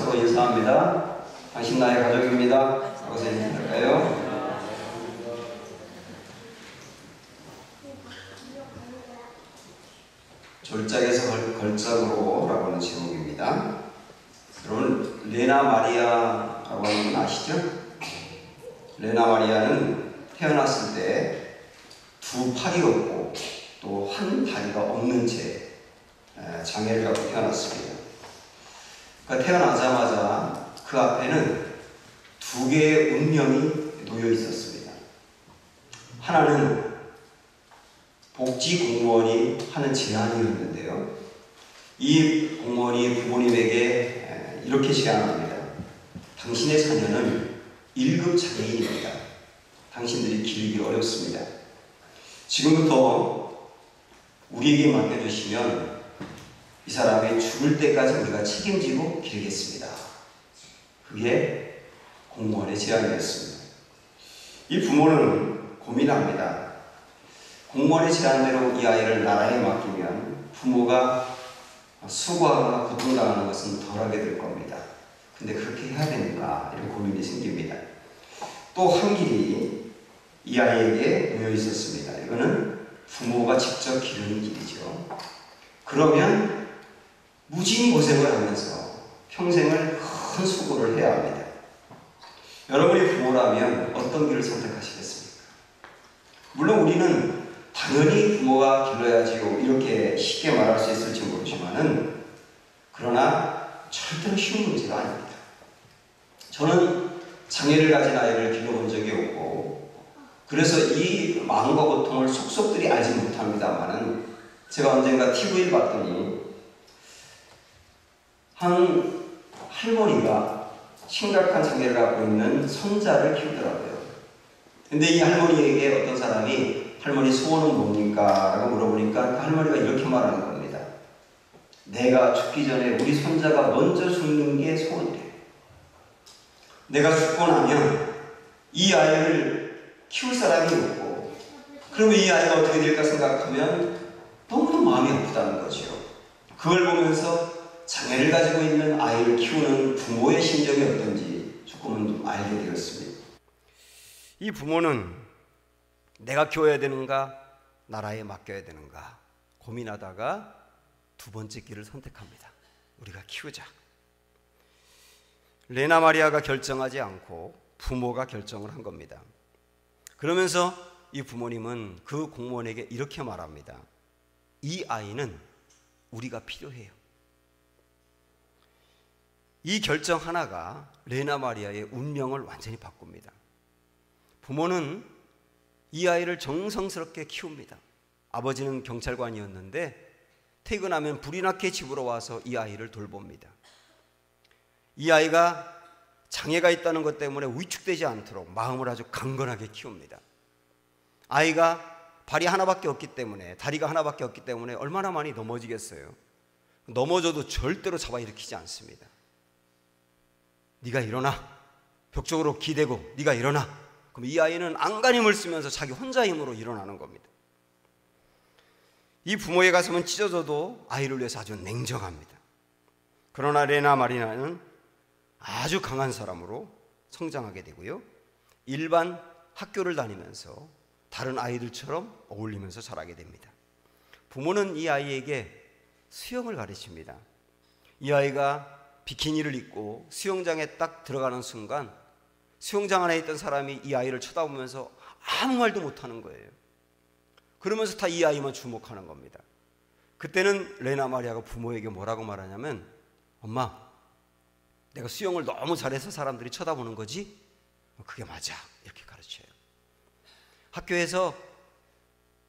서로 인사합니다. 당신 나의 가족입니다. 하고서 인사할까요? 졸작에서 걸작으로 라고 하는 제목입니다. 여러분, 레나 마리아라고 하는 분 아시죠? 레나 마리아는 태어났을 때 두 팔이 없고 또 한 다리가 없는 채 장애를 갖고 태어났습니다. 그러니까 태어나자마자 그 앞에는 두 개의 운명이 놓여 있었습니다. 하나는 복지공무원이 하는 제안이었는데요. 이 공무원이 부모님에게 이렇게 제안합니다. 당신의 자녀는 1급 장애인입니다. 당신들이 기르기 어렵습니다. 지금부터 우리에게 맡겨주시면 이 사람이 죽을 때까지 우리가 책임지고 기르겠습니다. 그게 공무원의 제안이었습니다. 이 부모는 고민합니다. 공무원의 제안대로 이 아이를 나라에 맡기면 부모가 수고하거나 고통당하는 것은 덜하게 될 겁니다. 근데 그렇게 해야 되는가? 이런 고민이 생깁니다. 또 한 길이 이 아이에게 놓여 있었습니다. 이거는 부모가 직접 기르는 길이죠. 그러면 무진히 고생을 하면서 평생을 큰 수고를 해야 합니다. 여러분이 부모라면 어떤 길을 선택하시겠습니까? 물론 우리는 당연히 부모가 길러야지요 이렇게 쉽게 말할 수 있을지 모르지만은 그러나 절대로 쉬운 문제가 아닙니다. 저는 장애를 가진 아이를 길러본 적이 없고 그래서 이 마음과 고통을 속속들이 알지 못합니다만은 제가 언젠가 TV를 봤더니 한 할머니가 심각한 장애를 갖고 있는 손자를 키우더라고요. 근데 이 할머니에게 어떤 사람이 할머니 소원은 뭡니까? 라고 물어보니까 그 할머니가 이렇게 말하는 겁니다. 내가 죽기 전에 우리 손자가 먼저 죽는 게 소원이래. 내가 죽고 나면 이 아이를 키울 사람이 없고 그러면 이 아이가 어떻게 될까 생각하면 너무도 마음이 아프다는 거죠. 그걸 보면서 장애를 가지고 있는 아이를 키우는 부모의 심정이 어떤지 조금은 좀 알게 되었습니다. 이 부모는 내가 키워야 되는가 나라에 맡겨야 되는가 고민하다가 두 번째 길을 선택합니다. 우리가 키우자. 레나 마리아가 결정하지 않고 부모가 결정을 한 겁니다. 그러면서 이 부모님은 그 공무원에게 이렇게 말합니다. 이 아이는 우리가 필요해요. 이 결정 하나가 레나 마리아의 운명을 완전히 바꿉니다. 부모는 이 아이를 정성스럽게 키웁니다. 아버지는 경찰관이었는데 퇴근하면 불이 나게 집으로 와서 이 아이를 돌봅니다. 이 아이가 장애가 있다는 것 때문에 위축되지 않도록 마음을 아주 강건하게 키웁니다. 아이가 발이 하나밖에 없기 때문에 다리가 하나밖에 없기 때문에 얼마나 많이 넘어지겠어요. 넘어져도 절대로 잡아 일으키지 않습니다. 네가 일어나. 벽쪽으로 기대고 네가 일어나. 그럼 이 아이는 안간힘을 쓰면서 자기 혼자 힘으로 일어나는 겁니다. 이 부모의 가슴은 찢어져도 아이를 위해서 아주 냉정합니다. 그러나 레나 마리아는 아주 강한 사람으로 성장하게 되고요. 일반 학교를 다니면서 다른 아이들처럼 어울리면서 자라게 됩니다. 부모는 이 아이에게 수영을 가르칩니다. 이 아이가 비키니를 입고 수영장에 딱 들어가는 순간 수영장 안에 있던 사람이 이 아이를 쳐다보면서 아무 말도 못하는 거예요. 그러면서 다 이 아이만 주목하는 겁니다. 그때는 레나 마리아가 부모에게 뭐라고 말하냐면 엄마 내가 수영을 너무 잘해서 사람들이 쳐다보는 거지? 그게 맞아. 이렇게 가르쳐요. 학교에서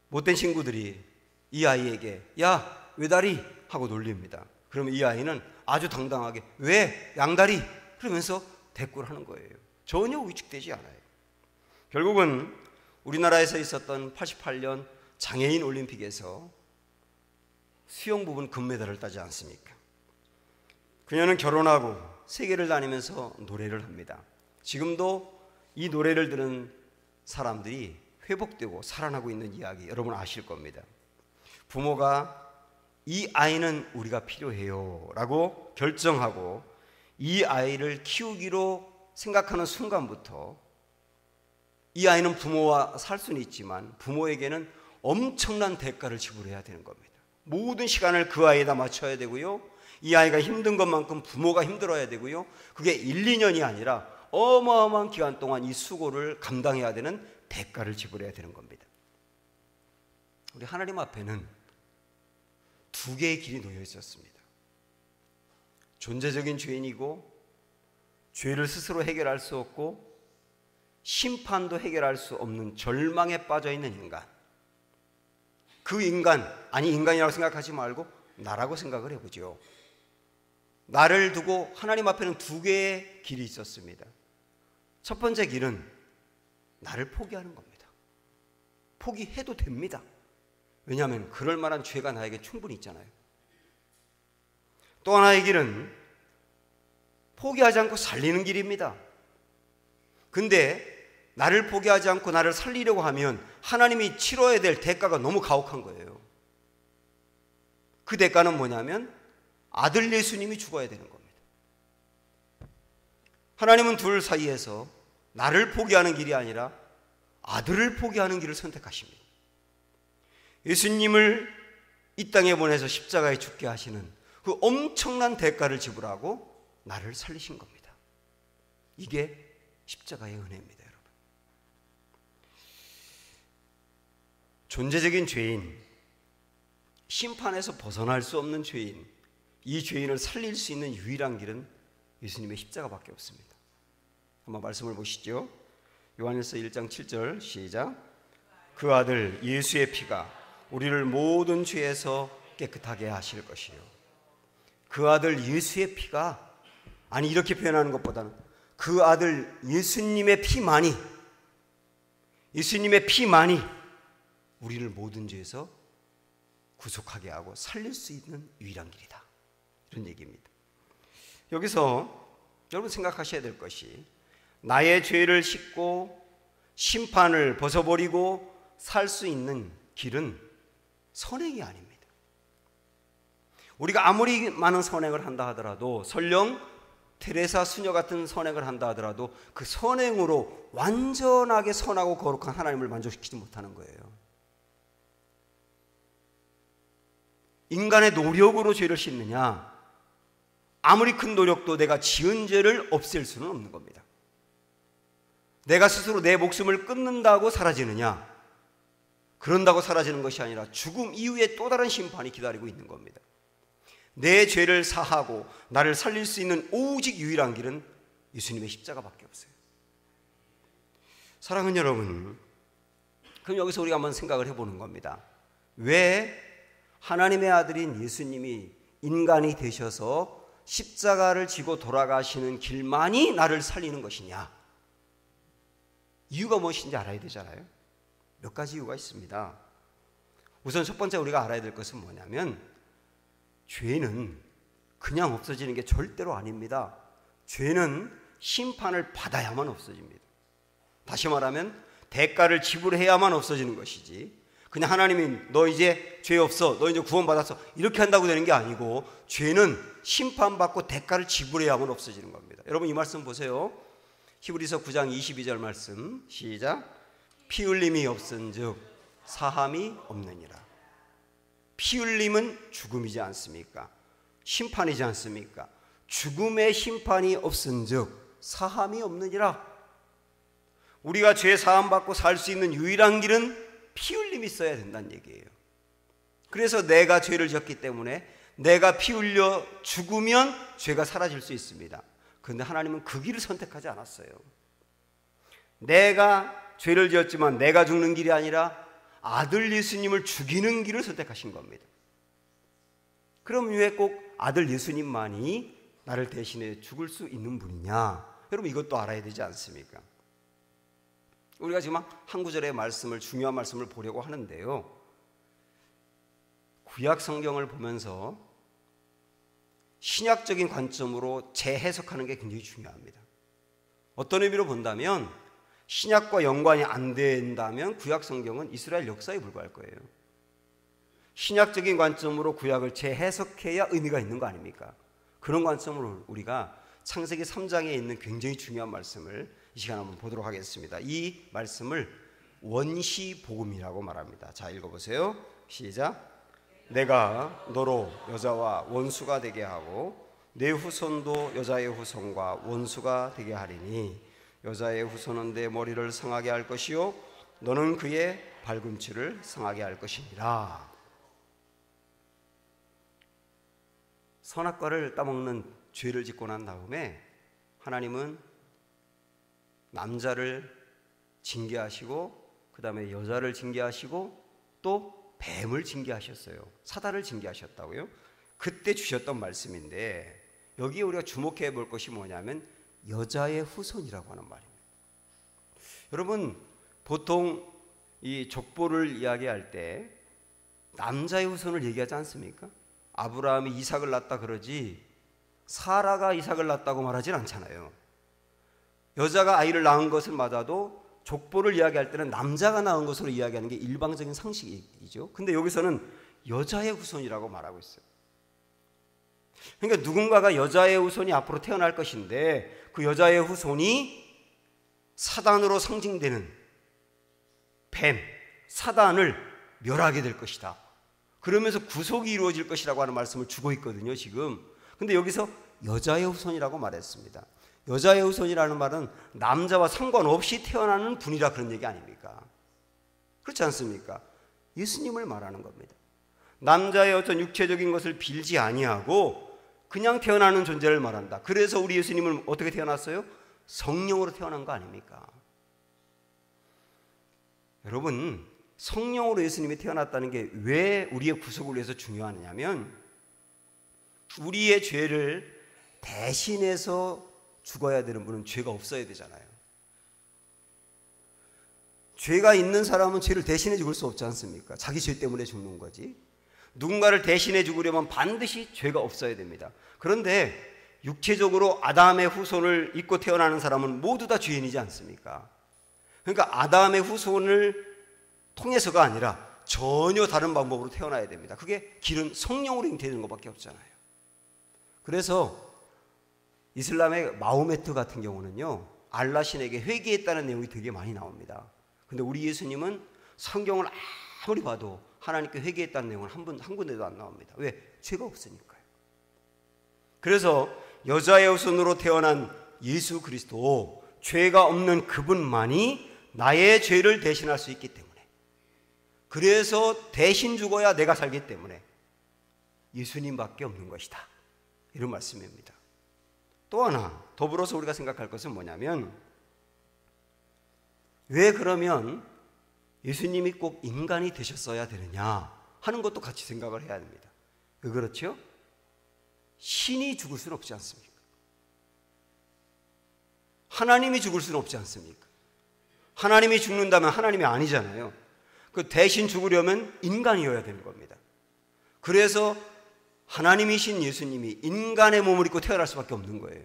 못된 친구들이 이 아이에게 야 외다리 하고 놀립니다. 그러면 이 아이는 아주 당당하게 왜 양다리? 그러면서 대꾸를 하는 거예요. 전혀 위축되지 않아요. 결국은 우리나라에서 있었던 88년 장애인 올림픽에서 수영 부분 금메달을 따지 않습니까? 그녀는 결혼하고 세계를 다니면서 노래를 합니다. 지금도 이 노래를 들은 사람들이 회복되고 살아나고 있는 이야기 여러분 아실 겁니다. 부모가 이 아이는 우리가 필요해요 라고 결정하고 이 아이를 키우기로 생각하는 순간부터 이 아이는 부모와 살 수는 있지만 부모에게는 엄청난 대가를 지불해야 되는 겁니다. 모든 시간을 그 아이에다 맞춰야 되고요. 이 아이가 힘든 것만큼 부모가 힘들어야 되고요. 그게 1, 2년이 아니라 어마어마한 기간 동안 이 수고를 감당해야 되는 대가를 지불해야 되는 겁니다. 우리 하나님 앞에는 두 개의 길이 놓여 있었습니다. 존재적인 죄인이고 죄를 스스로 해결할 수 없고 심판도 해결할 수 없는 절망에 빠져 있는 인간. 그 인간, 아니 인간이라고 생각하지 말고 나라고 생각을 해보죠. 나를 두고 하나님 앞에는 두 개의 길이 있었습니다. 첫 번째 길은 나를 포기하는 겁니다. 포기해도 됩니다. 왜냐하면 그럴 만한 죄가 나에게 충분히 있잖아요. 또 하나의 길은 포기하지 않고 살리는 길입니다. 근데 나를 포기하지 않고 나를 살리려고 하면 하나님이 치러야 될 대가가 너무 가혹한 거예요. 그 대가는 뭐냐면 아들 예수님이 죽어야 되는 겁니다. 하나님은 둘 사이에서 나를 포기하는 길이 아니라 아들을 포기하는 길을 선택하십니다. 예수님을 이 땅에 보내서 십자가에 죽게 하시는 그 엄청난 대가를 지불하고 나를 살리신 겁니다. 이게 십자가의 은혜입니다, 여러분. 존재적인 죄인, 심판에서 벗어날 수 없는 죄인, 이 죄인을 살릴 수 있는 유일한 길은 예수님의 십자가밖에 없습니다. 한번 말씀을 보시죠. 요한일서 1장 7절 시작. 그 아들 예수의 피가 우리를 모든 죄에서 깨끗하게 하실 것이요. 그 아들 예수의 피가, 아니 이렇게 표현하는 것보다는 그 아들 예수님의 피만이, 예수님의 피만이 우리를 모든 죄에서 구속하게 하고 살릴 수 있는 유일한 길이다, 이런 얘기입니다. 여기서 여러분 생각하셔야 될 것이, 나의 죄를 씻고 심판을 벗어버리고 살 수 있는 길은 선행이 아닙니다. 우리가 아무리 많은 선행을 한다 하더라도, 설령 테레사 수녀 같은 선행을 한다 하더라도 그 선행으로 완전하게 선하고 거룩한 하나님을 만족시키지 못하는 거예요. 인간의 노력으로 죄를 씻느냐, 아무리 큰 노력도 내가 지은 죄를 없앨 수는 없는 겁니다. 내가 스스로 내 목숨을 끊는다고 사라지느냐, 그런다고 사라지는 것이 아니라 죽음 이후에 또 다른 심판이 기다리고 있는 겁니다. 내 죄를 사하고 나를 살릴 수 있는 오직 유일한 길은 예수님의 십자가밖에 없어요. 사랑하는 여러분, 그럼 여기서 우리가 한번 생각을 해보는 겁니다. 왜 하나님의 아들인 예수님이 인간이 되셔서 십자가를 지고 돌아가시는 길만이 나를 살리는 것이냐? 이유가 무엇인지 알아야 되잖아요. 몇 가지 이유가 있습니다. 우선 첫 번째 우리가 알아야 될 것은 뭐냐면, 죄는 그냥 없어지는 게 절대로 아닙니다. 죄는 심판을 받아야만 없어집니다. 다시 말하면 대가를 지불해야만 없어지는 것이지, 그냥 하나님이 너 이제 죄 없어, 너 이제 구원받았어, 이렇게 한다고 되는 게 아니고, 죄는 심판받고 대가를 지불해야만 없어지는 겁니다. 여러분 이 말씀 보세요. 히브리서 9장 22절 말씀 시작. 피 흘림이 없은즉 사함이 없느니라. 피 흘림은 죽음이지 않습니까? 심판이지 않습니까? 죽음의 심판이 없은즉 사함이 없느니라. 우리가 죄 사함 받고 살 수 있는 유일한 길은 피 흘림이 있어야 된다는 얘기예요. 그래서 내가 죄를 졌기 때문에 내가 피 흘려 죽으면 죄가 사라질 수 있습니다. 그런데 하나님은 그 길을 선택하지 않았어요. 내가 죄를 지었지만 내가 죽는 길이 아니라 아들 예수님을 죽이는 길을 선택하신 겁니다. 그럼 왜 꼭 아들 예수님만이 나를 대신해 죽을 수 있는 분이냐? 여러분 이것도 알아야 되지 않습니까? 우리가 지금 한 구절의 말씀을, 중요한 말씀을 보려고 하는데요, 구약 성경을 보면서 신약적인 관점으로 재해석하는 게 굉장히 중요합니다. 어떤 의미로 본다면, 신약과 연관이 안 된다면 구약 성경은 이스라엘 역사에 불과할 거예요. 신약적인 관점으로 구약을 재해석해야 의미가 있는 거 아닙니까? 그런 관점으로 우리가 창세기 3장에 있는 굉장히 중요한 말씀을 이 시간 한번 보도록 하겠습니다. 이 말씀을 원시복음이라고 말합니다. 자, 읽어보세요. 시작. 내가 너로 여자와 원수가 되게 하고 내 후손도 여자의 후손과 원수가 되게 하리니 여자의 후손은 내 머리를 상하게 할 것이요 너는 그의 발꿈치를 상하게 할 것이니라. 선악과를 따먹는 죄를 짓고 난 다음에 하나님은 남자를 징계하시고 그 다음에 여자를 징계하시고 또 뱀을 징계하셨어요. 사단을 징계하셨다고요. 그때 주셨던 말씀인데 여기에 우리가 주목해 볼 것이 뭐냐면 여자의 후손이라고 하는 말입니다. 여러분, 보통 이 족보를 이야기할 때 남자의 후손을 얘기하지 않습니까? 아브라함이 이삭을 낳았다 그러지 사라가 이삭을 낳았다고 말하진 않잖아요. 여자가 아이를 낳은 것을 맞아도 족보를 이야기할 때는 남자가 낳은 것으로 이야기하는 게 일방적인 상식이죠. 근데 여기서는 여자의 후손이라고 말하고 있어요. 그러니까 누군가가 여자의 후손이 앞으로 태어날 것인데 그 여자의 후손이 사단으로 상징되는 뱀, 사단을 멸하게 될 것이다. 그러면서 구속이 이루어질 것이라고 하는 말씀을 주고 있거든요, 지금. 근데 여기서 여자의 후손이라고 말했습니다. 여자의 후손이라는 말은 남자와 상관없이 태어나는 분이라 그런 얘기 아닙니까? 그렇지 않습니까? 예수님을 말하는 겁니다. 남자의 어떤 육체적인 것을 빌지 아니하고 그냥 태어나는 존재를 말한다. 그래서 우리 예수님은 어떻게 태어났어요? 성령으로 태어난 거 아닙니까? 여러분, 성령으로 예수님이 태어났다는 게 왜 우리의 구속을 위해서 중요하냐면 우리의 죄를 대신해서 죽어야 되는 분은 죄가 없어야 되잖아요. 죄가 있는 사람은 죄를 대신해 죽을 수 없지 않습니까? 자기 죄 때문에 죽는 거지. 누군가를 대신해 죽으려면 반드시 죄가 없어야 됩니다. 그런데 육체적으로 아담의 후손을 입고 태어나는 사람은 모두 다 죄인이지 않습니까? 그러니까 아담의 후손을 통해서가 아니라 전혀 다른 방법으로 태어나야 됩니다. 그게 길은 성령으로 잉태되는 것밖에 없잖아요. 그래서 이슬람의 마호메트 같은 경우는요, 알라 신에게 회개했다는 내용이 되게 많이 나옵니다. 근데 우리 예수님은 성경을 아무리 봐도 하나님께 회개했다는 내용은 한 군데도 안 나옵니다. 왜? 죄가 없으니까요. 그래서 여자의 후손으로 태어난 예수 그리스도, 죄가 없는 그분만이 나의 죄를 대신할 수 있기 때문에, 그래서 대신 죽어야 내가 살기 때문에 예수님밖에 없는 것이다, 이런 말씀입니다. 또 하나 더불어서 우리가 생각할 것은 뭐냐면, 왜 그러면 예수님이 꼭 인간이 되셨어야 되느냐 하는 것도 같이 생각을 해야 됩니다. 왜 그렇죠? 신이 죽을 수는 없지 않습니까? 하나님이 죽을 수는 없지 않습니까? 하나님이 죽는다면 하나님이 아니잖아요. 그 대신 죽으려면 인간이어야 되는 겁니다. 그래서 하나님이신 예수님이 인간의 몸을 입고 태어날 수밖에 없는 거예요.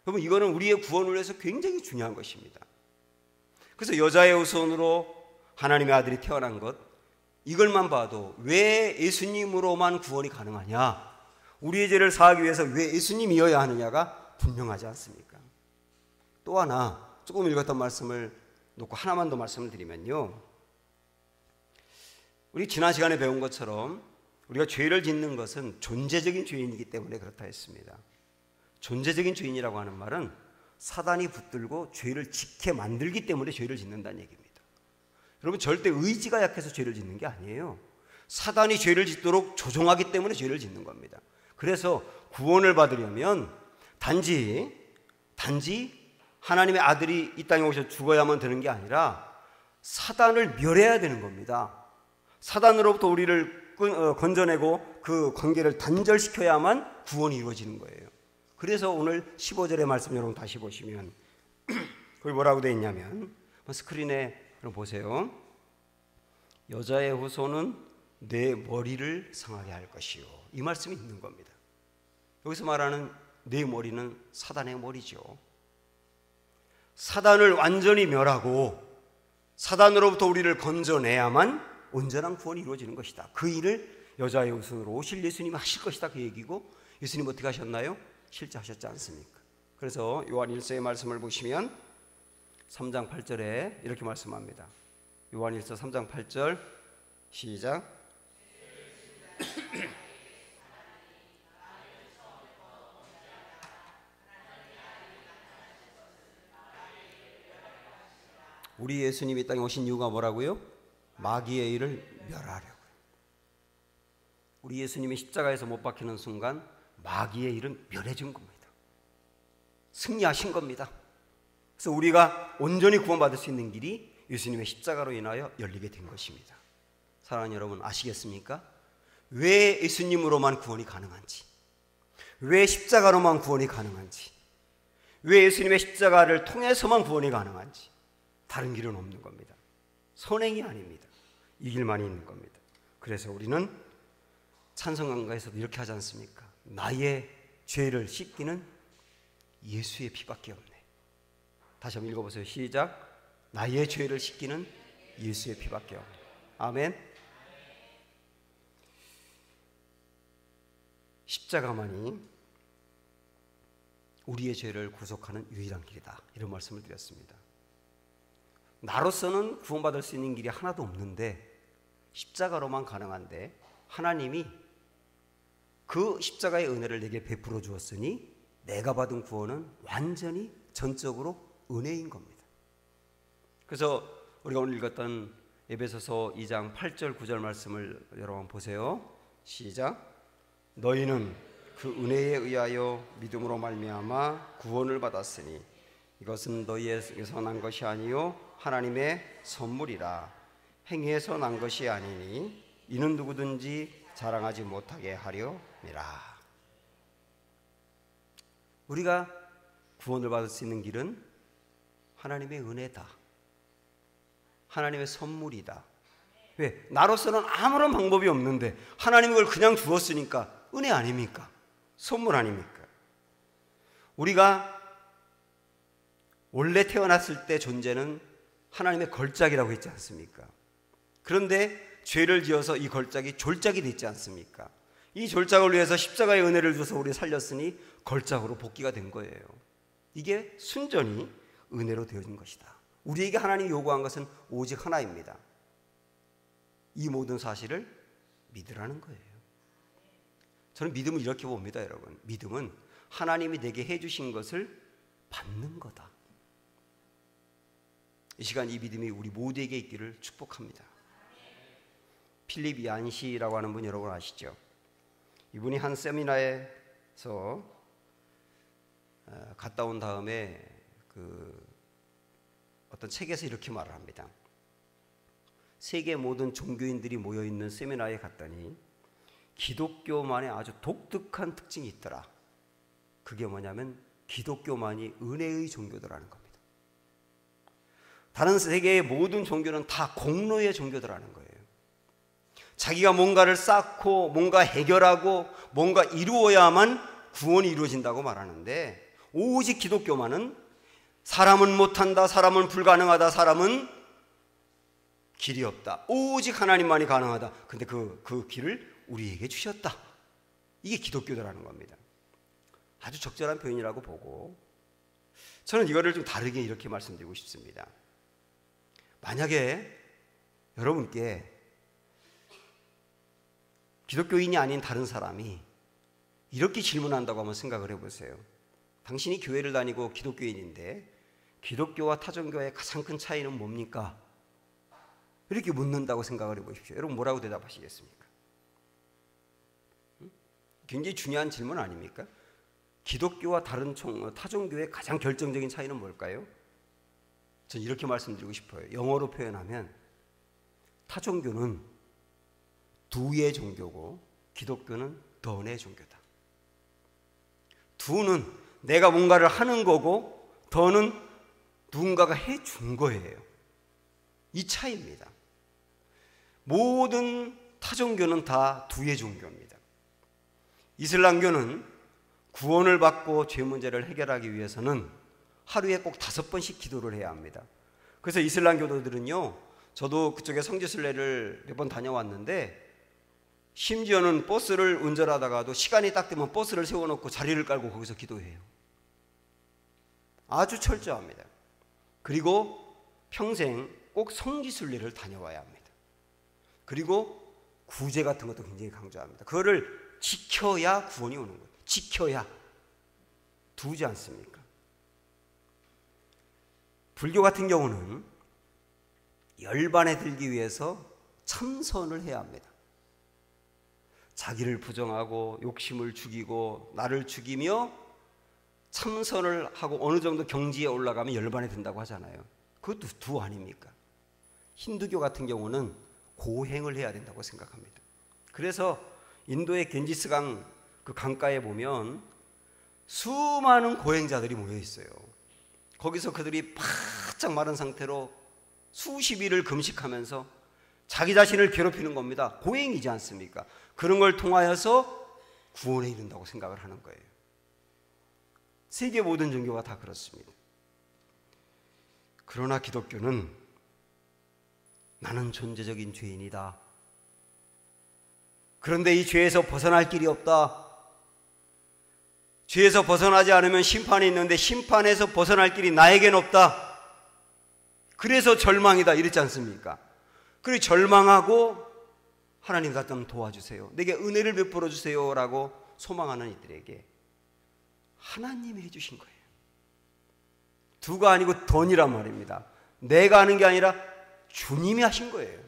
여러분, 이거는 우리의 구원을 위해서 굉장히 중요한 것입니다. 그래서 여자의 후손으로 하나님의 아들이 태어난 것, 이걸만 봐도 왜 예수님으로만 구원이 가능하냐, 우리의 죄를 사하기 위해서 왜 예수님이어야 하느냐가 분명하지 않습니까? 또 하나 조금 읽었던 말씀을 놓고 하나만 더 말씀을 드리면요, 우리 지난 시간에 배운 것처럼 우리가 죄를 짓는 것은 존재적인 죄인이기 때문에 그렇다 했습니다. 존재적인 죄인이라고 하는 말은 사단이 붙들고 죄를 짓게 만들기 때문에 죄를 짓는다는 얘기입니다. 여러분, 절대 의지가 약해서 죄를 짓는 게 아니에요. 사단이 죄를 짓도록 조종하기 때문에 죄를 짓는 겁니다. 그래서 구원을 받으려면 단지 하나님의 아들이 이 땅에 오셔서 죽어야만 되는 게 아니라 사단을 멸해야 되는 겁니다. 사단으로부터 우리를 건져내고 그 관계를 단절시켜야만 구원이 이루어지는 거예요. 그래서 오늘 15절의 말씀 여러분 다시 보시면 거기 뭐라고 되어 있냐면, 스크린에 보세요. 여자의 후손은 내 머리를 상하게 할 것이요, 이 말씀이 있는 겁니다. 여기서 말하는 내 머리는 사단의 머리죠. 사단을 완전히 멸하고 사단으로부터 우리를 건져내야만 온전한 구원이 이루어지는 것이다. 그 일을 여자의 후손으로 오실 예수님이 하실 것이다, 그 얘기고, 예수님 어떻게 하셨나요? 실제 하셨지 않습니까? 그래서 요한 1서의 말씀을 보시면 3장 8절에 이렇게 말씀합니다. 요한 1서 3장 8절 시작. 우리 예수님이 이 땅에 오신 이유가 뭐라고요? 마귀의 일을 멸하려고요. 우리 예수님이 십자가에서 못 박히는 순간 마귀의 일은 멸해진 겁니다. 승리하신 겁니다. 그래서 우리가 온전히 구원받을 수 있는 길이 예수님의 십자가로 인하여 열리게 된 것입니다. 사랑하는 여러분, 아시겠습니까? 왜 예수님으로만 구원이 가능한지, 왜 십자가로만 구원이 가능한지, 왜 예수님의 십자가를 통해서만 구원이 가능한지, 다른 길은 없는 겁니다. 선행이 아닙니다. 이 길만이 있는 겁니다. 그래서 우리는 찬송가에서도 이렇게 하지 않습니까? 나의 죄를 씻기는 예수의 피밖에 없네. 다시 한번 읽어보세요. 시작. 나의 죄를 씻기는 예수의 피밖에 없네. 아멘. 십자가만이 우리의 죄를 구속하는 유일한 길이다. 이런 말씀을 드렸습니다. 나로서는 구원받을 수 있는 길이 하나도 없는데 십자가로만 가능한데 하나님이 그 십자가의 은혜를 내게 베풀어 주었으니 내가 받은 구원은 완전히 전적으로 은혜인 겁니다. 그래서 우리가 오늘 읽었던 에베소서 2장 8절 9절 말씀을 여러분 보세요. 시작. 너희는 그 은혜에 의하여 믿음으로 말미암아 구원을 받았으니 이것은 너희에게서 난 것이 아니요 하나님의 선물이라. 행위에서 난 것이 아니니 이는 누구든지 자랑하지 못하게 하려니라. 우리가 구원을 받을 수 있는 길은 하나님의 은혜다. 하나님의 선물이다. 왜? 나로서는 아무런 방법이 없는데 하나님이 그걸 그냥 주었으니까 은혜 아닙니까? 선물 아닙니까? 우리가 원래 태어났을 때 존재는 하나님의 걸작이라고 했지 않습니까? 그런데 죄를 지어서 이 걸작이 졸작이 됐지 않습니까? 이 졸작을 위해서 십자가의 은혜를 줘서 우리 살렸으니 걸작으로 복귀가 된 거예요. 이게 순전히 은혜로 되어진 것이다. 우리에게 하나님이 요구한 것은 오직 하나입니다. 이 모든 사실을 믿으라는 거예요. 저는 믿음을 이렇게 봅니다, 여러분. 믿음은 하나님이 내게 해주신 것을 받는 거다. 이 시간 이 믿음이 우리 모두에게 있기를 축복합니다. 필립 얀시라고 하는 분 여러분 아시죠? 이분이 한 세미나에서 갔다 온 다음에 어떤 책에서 이렇게 말을 합니다. 세계 모든 종교인들이 모여있는 세미나에 갔더니 기독교만의 아주 독특한 특징이 있더라. 그게 뭐냐면 기독교만이 은혜의 종교더라는 겁니다. 다른 세계의 모든 종교는 다 공로의 종교더라는 거예요. 자기가 뭔가를 쌓고 뭔가 해결하고 뭔가 이루어야만 구원이 이루어진다고 말하는데 오직 기독교만은 사람은 못한다, 사람은 불가능하다, 사람은 길이 없다. 오직 하나님만이 가능하다. 근데 그 길을 우리에게 주셨다. 이게 기독교라는 겁니다. 아주 적절한 표현이라고 보고 저는 이거를 좀 다르게 이렇게 말씀드리고 싶습니다. 만약에 여러분께 기독교인이 아닌 다른 사람이 이렇게 질문한다고 한번 생각을 해보세요. 당신이 교회를 다니고 기독교인인데 기독교와 타종교의 가장 큰 차이는 뭡니까? 이렇게 묻는다고 생각을 해보십시오. 여러분 뭐라고 대답하시겠습니까? 굉장히 중요한 질문 아닙니까? 기독교와 다른 타종교의 가장 결정적인 차이는 뭘까요? 저는 이렇게 말씀드리고 싶어요. 영어로 표현하면 타종교는 두의 종교고 기독교는 던의 종교다. 두는 내가 뭔가를 하는 거고 던은 누군가가 해준 거예요. 이 차이입니다. 모든 타종교는 다 두의 종교입니다. 이슬람교는 구원을 받고 죄 문제를 해결하기 위해서는 하루에 꼭 5번씩 기도를 해야 합니다. 그래서 이슬람 교도들은요, 저도 그쪽에 성지순례를 몇 번 다녀왔는데 심지어는 버스를 운전하다가도 시간이 딱 되면 버스를 세워놓고 자리를 깔고 거기서 기도해요. 아주 철저합니다. 그리고 평생 꼭 성지순례를 다녀와야 합니다. 그리고 구제 같은 것도 굉장히 강조합니다. 그거를 지켜야 구원이 오는 거예요. 지켜야. 두지 않습니까? 불교 같은 경우는 열반에 들기 위해서 참선을 해야 합니다. 자기를 부정하고 욕심을 죽이고 나를 죽이며 참선을 하고 어느 정도 경지에 올라가면 열반에 든다고 하잖아요. 그것도 두 아닙니까? 힌두교 같은 경우는 고행을 해야 된다고 생각합니다. 그래서 인도의 겐지스강 그 강가에 보면 수많은 고행자들이 모여 있어요. 거기서 그들이 바짝 마른 상태로 수십 일을 금식하면서 자기 자신을 괴롭히는 겁니다. 고행이지 않습니까? 그런 걸 통하여서 구원에 이른다고 생각을 하는 거예요. 세계 모든 종교가 다 그렇습니다. 그러나 기독교는 나는 존재적인 죄인이다. 그런데 이 죄에서 벗어날 길이 없다. 죄에서 벗어나지 않으면 심판이 있는데 심판에서 벗어날 길이 나에겐 없다. 그래서 절망이다 이랬지 않습니까? 그리고 절망하고 하나님 나 좀 도와주세요. 내게 은혜를 베풀어 주세요 라고 소망하는 이들에게 하나님이 해주신 거예요. 두가 아니고 던이란 말입니다. 내가 하는 게 아니라 주님이 하신 거예요.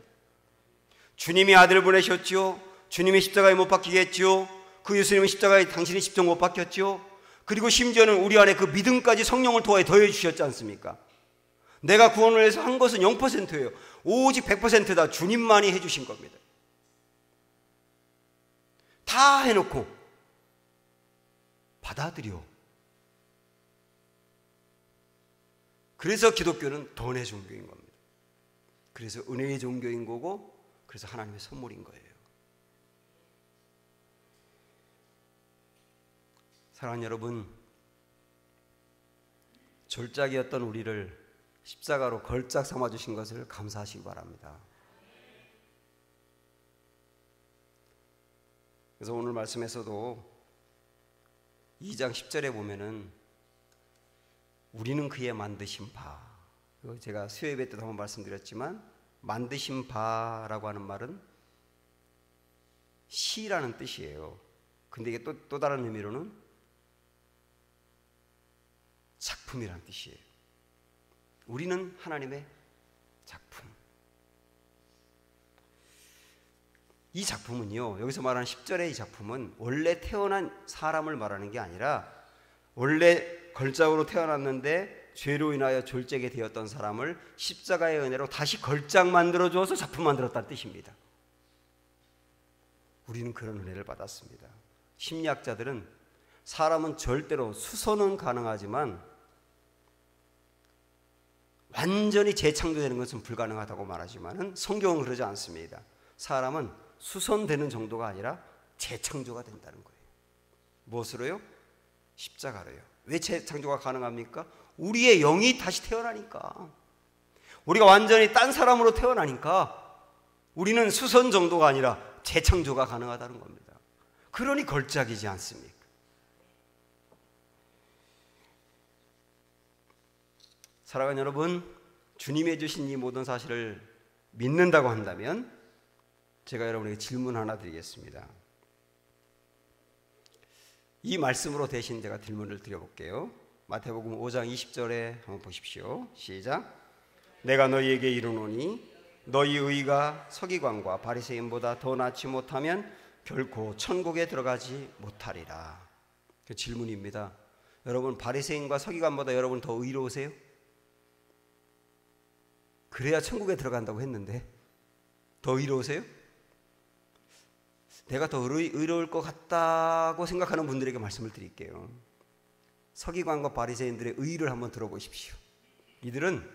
주님이 아들을 보내셨지요. 주님이 십자가에 못 박히게 했지요. 그 예수님은 십자가에 당신이 십자가 못 박혔지요. 그리고 심지어는 우리 안에 그 믿음까지 성령을 통하여 더해 주셨지 않습니까? 내가 구원을 해서 한 것은 0%예요. 오직 100%다 주님만이 해주신 겁니다. 다 해놓고 받아들여. 그래서 기독교는 던의 종교인 겁니다. 그래서 은혜의 종교인 거고, 그래서 하나님의 선물인 거예요. 사랑하는 여러분, 졸작이었던 우리를 십자가로 걸작 삼아주신 것을 감사하시기 바랍니다. 그래서 오늘 말씀에서도 2장 10절에 보면은 우리는 그의 만드신 바, 제가 수요예배 때도 한번 말씀드렸지만 만드신 바라고 하는 말은 시라는 뜻이에요. 근데 이게 또 다른 의미로는 작품이라는 뜻이에요. 우리는 하나님의 작품. 이 작품은요, 여기서 말하는 10절의 이 작품은 원래 태어난 사람을 말하는 게 아니라 원래 걸작으로 태어났는데 죄로 인하여 졸지게 되었던 사람을 십자가의 은혜로 다시 걸작 만들어줘서 작품 만들었다는 뜻입니다. 우리는 그런 은혜를 받았습니다. 심리학자들은 사람은 절대로 수선은 가능하지만 완전히 재창조되는 것은 불가능하다고 말하지만 성경은 그러지 않습니다. 사람은 수선되는 정도가 아니라 재창조가 된다는 거예요. 무엇으로요? 십자가로요. 왜 재창조가 가능합니까? 우리의 영이 다시 태어나니까. 우리가 완전히 딴 사람으로 태어나니까 우리는 수선 정도가 아니라 재창조가 가능하다는 겁니다. 그러니 걸작이지 않습니까? 사랑하는 여러분, 주님이 해주신 이 모든 사실을 믿는다고 한다면 제가 여러분에게 질문 하나 드리겠습니다. 이 말씀으로 대신 제가 질문을 드려볼게요. 마태복음 5장 20절에 한번 보십시오. 시작. 내가 너희에게 이르노니 너희 의가 서기관과 바리새인보다 더 낫지 못하면 결코 천국에 들어가지 못하리라. 그 질문입니다. 여러분, 바리새인과 서기관보다 여러분 더 의로우세요? 그래야 천국에 들어간다고 했는데 더 의로우세요? 내가 더 의로울 것 같다고 생각하는 분들에게 말씀을 드릴게요. 서기관과 바리새인들의 의의를 한번 들어보십시오. 이들은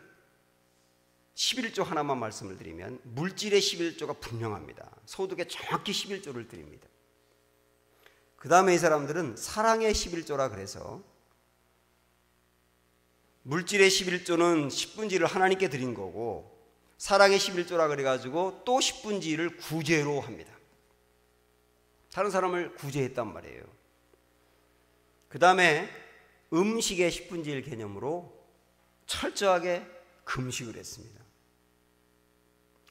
11조 하나만 말씀을 드리면 물질의 11조가 분명합니다. 소득의 정확히 11조를 드립니다. 그 다음에 이 사람들은 사랑의 11조라 그래서 물질의 11조는 10분지를 하나님께 드린 거고 사랑의 11조라 그래가지고 또 10분지를 구제로 합니다. 다른 사람을 구제했단 말이에요. 그 다음에 음식의 10분지일 개념으로 철저하게 금식을 했습니다.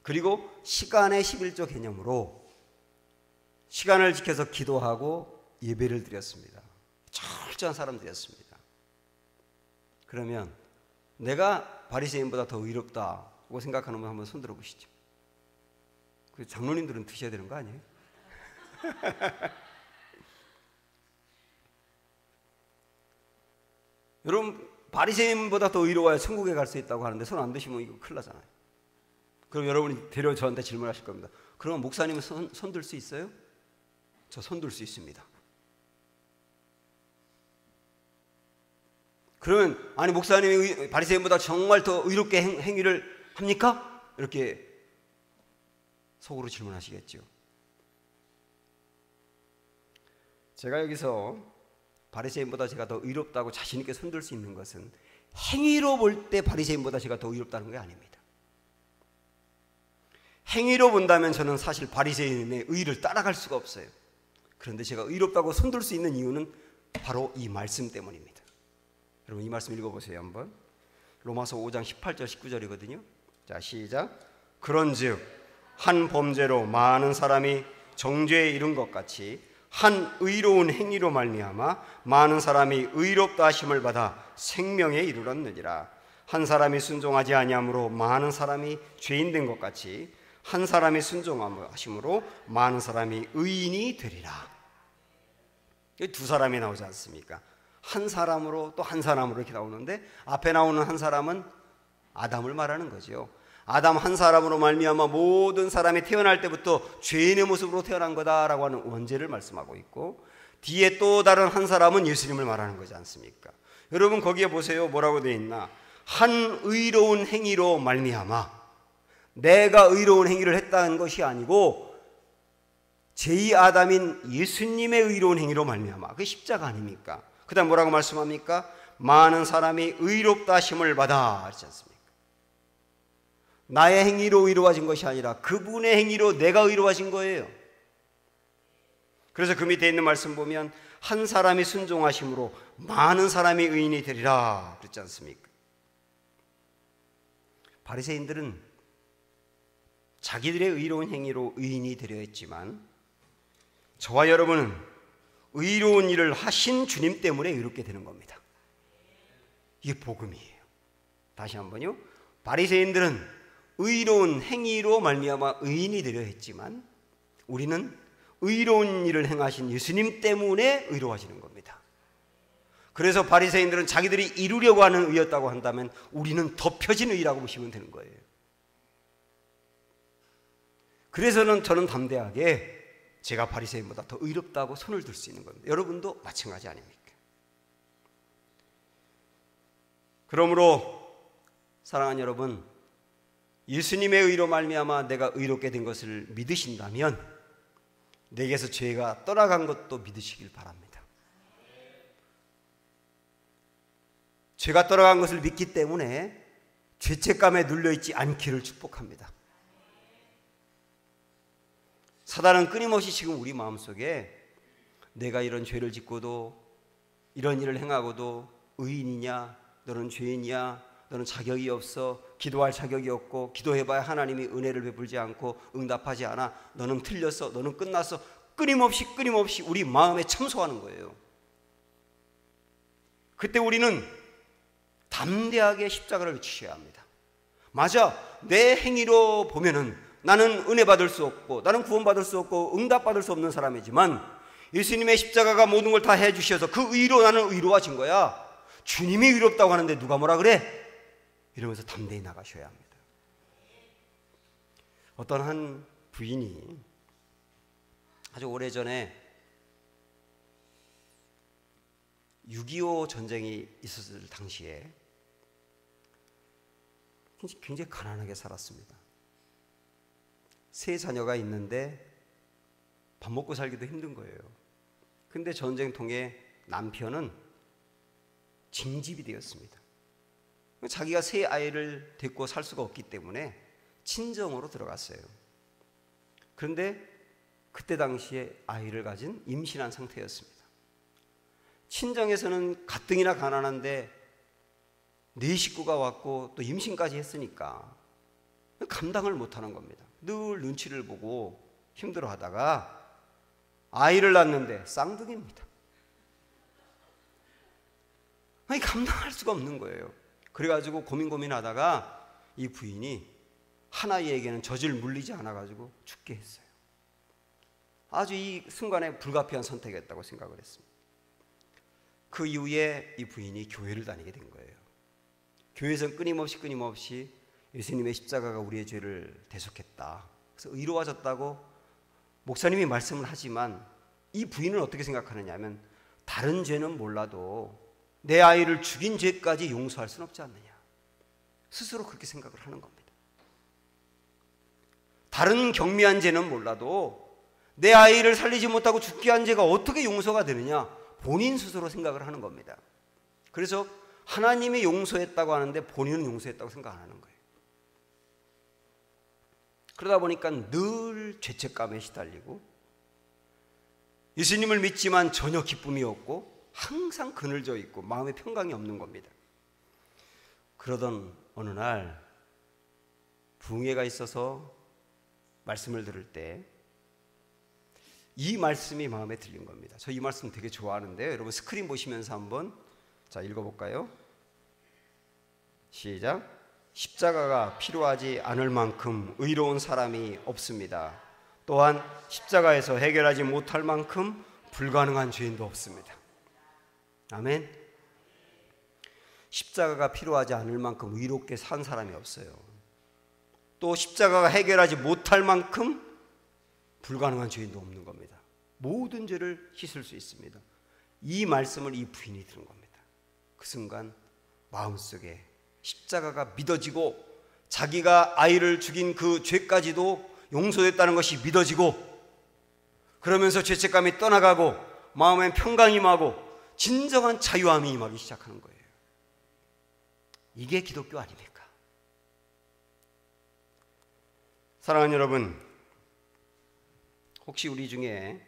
그리고 시간의 11조 개념으로 시간을 지켜서 기도하고 예배를 드렸습니다. 철저한 사람들이었습니다. 그러면 내가 바리새인보다 더 의롭다고 생각하는 분 한번 손 들어보시죠. 그 장로님들은 드셔야 되는 거 아니에요? 여러분, 바리새인보다 더 의로워야 천국에 갈 수 있다고 하는데 손 안 드시면 이거 큰일 나잖아요. 그럼 여러분이 되려 저한테 질문하실 겁니다. 그러면 목사님은 손 들 수 있어요? 저 손 들 수 있습니다. 그러면 아니 목사님이 바리새인보다 정말 더 의롭게 행위를 합니까? 이렇게 속으로 질문하시겠죠. 제가 여기서 바리새인보다 제가 더 의롭다고 자신 있게 손들 수 있는 것은 행위로 볼 때 바리새인보다 제가 더 의롭다는 게 아닙니다. 행위로 본다면 저는 사실 바리새인의 의를 따라갈 수가 없어요. 그런데 제가 의롭다고 손들 수 있는 이유는 바로 이 말씀 때문입니다. 여러분 이 말씀 읽어보세요 한번. 로마서 5장 18절 19절이거든요. 자 시작. 그런즉 한 범죄로 많은 사람이 정죄에 이른 것 같이 한 의로운 행위로 말미암아 많은 사람이 의롭다 하심을 받아 생명에 이르렀느니라. 한 사람이 순종하지 아니함으로 많은 사람이 죄인 된 것 같이 한 사람이 순종하심으로 많은 사람이 의인이 되리라. 두 사람이 나오지 않습니까? 한 사람으로 또 한 사람으로 이렇게 나오는데 앞에 나오는 한 사람은 아담을 말하는 거죠. 아담 한 사람으로 말미암아 모든 사람이 태어날 때부터 죄인의 모습으로 태어난 거다라고 하는 원죄를 말씀하고 있고, 뒤에 또 다른 한 사람은 예수님을 말하는 거지 않습니까? 여러분 거기에 보세요. 뭐라고 되어 있나? 한 의로운 행위로 말미암아. 내가 의로운 행위를 했다는 것이 아니고 제2아담인 예수님의 의로운 행위로 말미암아. 그게 십자가 아닙니까? 그 다음 뭐라고 말씀합니까? 많은 사람이 의롭다 하심을 받아 그렇지 않습니까? 나의 행위로 의로워진 것이 아니라 그분의 행위로 내가 의로워진 거예요. 그래서 그 밑에 있는 말씀 보면 한 사람이 순종하심으로 많은 사람이 의인이 되리라 그렇지 않습니까? 바리새인들은 자기들의 의로운 행위로 의인이 되려 했지만 저와 여러분은 의로운 일을 하신 주님 때문에 의롭게 되는 겁니다. 이게 복음이에요. 다시 한번요. 바리새인들은 의로운 행위로 말미암아 의인이 되려 했지만 우리는 의로운 일을 행하신 예수님 때문에 의로워지는 겁니다. 그래서 바리새인들은 자기들이 이루려고 하는 의였다고 한다면 우리는 덮여진 의라고 보시면 되는 거예요. 그래서는 저는 담대하게 제가 바리새인보다 더 의롭다고 손을 들 수 있는 겁니다. 여러분도 마찬가지 아닙니까? 그러므로 사랑하는 여러분, 예수님의 의로 말미암아 내가 의롭게 된 것을 믿으신다면 내게서 죄가 떠나간 것도 믿으시길 바랍니다. 죄가 떠나간 것을 믿기 때문에 죄책감에 눌려있지 않기를 축복합니다. 사단은 끊임없이 지금 우리 마음속에 내가 이런 죄를 짓고도 이런 일을 행하고도 의인이냐, 너는 죄인이야, 너는 자격이 없어, 기도할 자격이 없고 기도해봐야 하나님이 은혜를 베풀지 않고 응답하지 않아, 너는 틀렸어, 너는 끝났어. 끊임없이 우리 마음에 참소하는 거예요. 그때 우리는 담대하게 십자가를 외치셔야 합니다. 맞아, 내 행위로 보면은 나는 은혜 받을 수 없고 나는 구원받을 수 없고 응답받을 수 없는 사람이지만 예수님의 십자가가 모든 걸 다 해주셔서 그 의로 나는 의로워진 거야. 주님이 의롭다고 하는데 누가 뭐라 그래? 이러면서 담대히 나가셔야 합니다. 어떤 한 부인이 아주 오래전에 6.25 전쟁이 있었을 당시에 굉장히 가난하게 살았습니다. 3자녀가 있는데 밥 먹고 살기도 힘든 거예요. 근데 전쟁통에 남편은 징집이 되었습니다. 자기가 3아이를 데리고 살 수가 없기 때문에 친정으로 들어갔어요. 그런데 그때 당시에 아이를 가진 임신한 상태였습니다. 친정에서는 가뜩이나 가난한데 네 식구가 왔고 또 임신까지 했으니까 감당을 못하는 겁니다. 늘 눈치를 보고 힘들어하다가 아이를 낳는데 쌍둥이입니다. 아니, 감당할 수가 없는 거예요. 그래가지고 고민하다가 이 부인이 하나이에게는 젖을 물리지 않아가지고 죽게 했어요. 아주 이 순간에 불가피한 선택이었다고 생각을 했습니다. 그 이후에 이 부인이 교회를 다니게 된 거예요. 교회에서는 끊임없이 예수님의 십자가가 우리의 죄를 대속했다, 그래서 의로워졌다고 목사님이 말씀을 하지만 이 부인은 어떻게 생각하느냐 하면, 다른 죄는 몰라도 내 아이를 죽인 죄까지 용서할 수는 없지 않느냐, 스스로 그렇게 생각을 하는 겁니다. 다른 경미한 죄는 몰라도 내 아이를 살리지 못하고 죽게 한 죄가 어떻게 용서가 되느냐, 본인 스스로 생각을 하는 겁니다. 그래서 하나님이 용서했다고 하는데 본인은 용서했다고 생각 안 하는 거예요. 그러다 보니까 늘 죄책감에 시달리고 예수님을 믿지만 전혀 기쁨이 없고 항상 그늘져 있고 마음에 평강이 없는 겁니다. 그러던 어느 날 부흥회가 있어서 말씀을 들을 때 이 말씀이 마음에 들린 겁니다. 저 이 말씀 되게 좋아하는데요. 여러분 스크린 보시면서 한번 읽어볼까요? 시작. 십자가가 필요하지 않을 만큼 의로운 사람이 없습니다. 또한 십자가에서 해결하지 못할 만큼 불가능한 죄인도 없습니다. 아멘. 십자가가 필요하지 않을 만큼 의롭게 산 사람이 없어요. 또 십자가가 해결하지 못할 만큼 불가능한 죄인도 없는 겁니다. 모든 죄를 씻을 수 있습니다. 이 말씀을 이 부인이 들은 겁니다. 그 순간 마음속에 십자가가 믿어지고 자기가 아이를 죽인 그 죄까지도 용서됐다는 것이 믿어지고, 그러면서 죄책감이 떠나가고 마음엔 평강이 임하고 진정한 자유함이 임하기 시작하는 거예요. 이게 기독교 아닙니까? 사랑하는 여러분, 혹시 우리 중에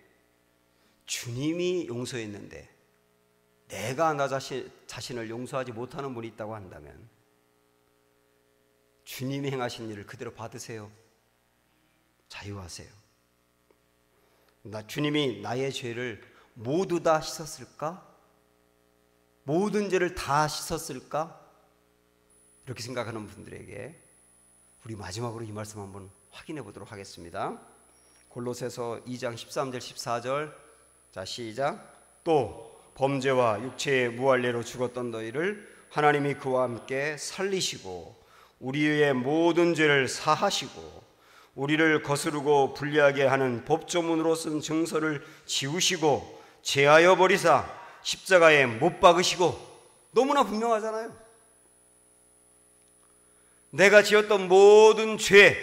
주님이 용서했는데 내가 나 자신을 용서하지 못하는 분이 있다고 한다면 주님이 행하신 일을 그대로 받으세요. 자유하세요. 주님이 나의 죄를 모두 다 씻었을까? 모든 죄를 다 씻었을까? 이렇게 생각하는 분들에게 우리 마지막으로 이 말씀 한번 확인해 보도록 하겠습니다. 골로새서 2장 13절 14절. 자, 시작. 또 범죄와 육체의 무할례로 죽었던 너희를 하나님이 그와 함께 살리시고 우리의 모든 죄를 사하시고 우리를 거스르고 불리하게 하는 법조문으로 쓴 증서를 지우시고 제하여 버리사 십자가에 못 박으시고. 너무나 분명하잖아요. 내가 지었던 모든 죄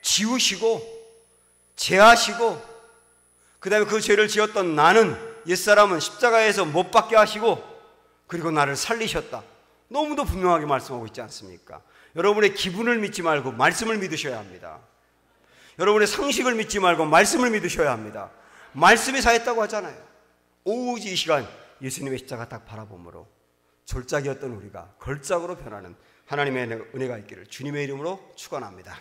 지우시고 제하시고, 그 다음에 그 죄를 지었던 나는, 옛사람은 십자가에서 못 박게 하시고 그리고 나를 살리셨다. 너무도 분명하게 말씀하고 있지 않습니까? 여러분의 기분을 믿지 말고 말씀을 믿으셔야 합니다. 여러분의 상식을 믿지 말고 말씀을 믿으셔야 합니다. 말씀이 사했다고 하잖아요. 오직 이 시간 예수님의 십자가 딱 바라봄으로 졸작이었던 우리가 걸작으로 변하는 하나님의 은혜가 있기를 주님의 이름으로 축원합니다.